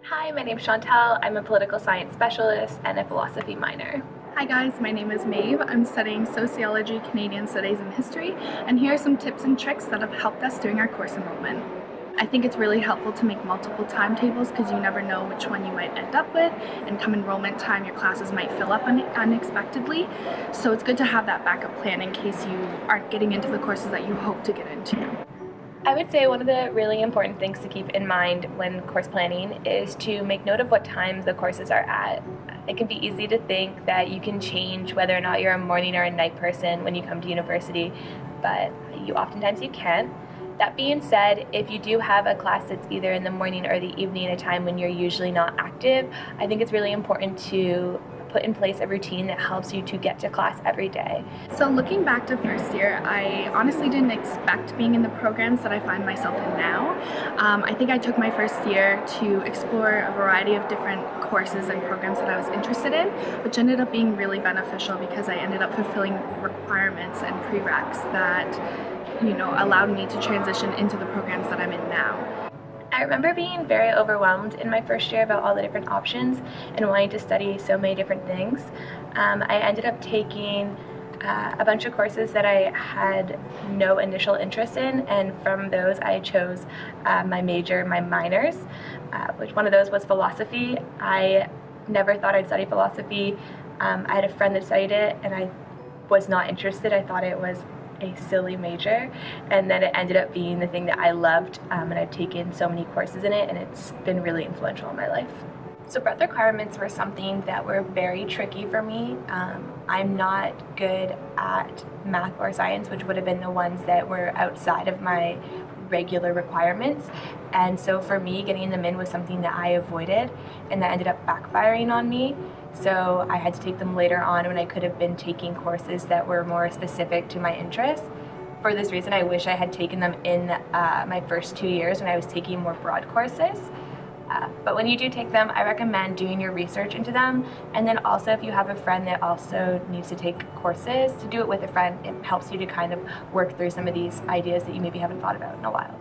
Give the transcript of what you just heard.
Hi, my name's Chantel. I'm a political science specialist and a philosophy minor. Hi guys, my name is Maeve. I'm studying Sociology, Canadian Studies and History, and here are some tips and tricks that have helped us during our course enrollment. I think it's really helpful to make multiple timetables because you never know which one you might end up with, and come enrollment time your classes might fill up unexpectedly, so it's good to have that backup plan in case you aren't getting into the courses that you hope to get into. I would say one of the really important things to keep in mind when course planning is to make note of what times the courses are at. It can be easy to think that you can change whether or not you're a morning or a night person when you come to university, but oftentimes you can't. That being said, if you do have a class that's either in the morning or the evening, a time when you're usually not active, I think it's really important to put in place a routine that helps you to get to class every day. So looking back to first year, I honestly didn't expect being in the programs that I find myself in now. I think I took my first year to explore a variety of different courses and programs that I was interested in, which ended up being really beneficial because I ended up fulfilling requirements and prereqs that allowed me to transition into the programs that I'm in now. I remember being very overwhelmed in my first year about all the different options and wanting to study so many different things. I ended up taking a bunch of courses that I had no initial interest in, and from those I chose my major, my minors, which one of those was philosophy. I never thought I'd study philosophy. I had a friend that studied it and I was not interested. I thought it was a silly major, and then it ended up being the thing that I loved, and I've taken so many courses in it and it's been really influential in my life. So breadth requirements were something that were very tricky for me. I'm not good at math or science, which would have been the ones that were outside of my regular requirements, and so for me getting them in was something that I avoided, and that ended up backfiring on me. So I had to take them later on when I could have been taking courses that were more specific to my interests. For this reason, I wish I had taken them in my first 2 years when I was taking more broad courses. But when you do take them, I recommend doing your research into them, and then also if you have a friend that also needs to take courses, to do it with a friend. It helps you to kind of work through some of these ideas that you maybe haven't thought about in a while.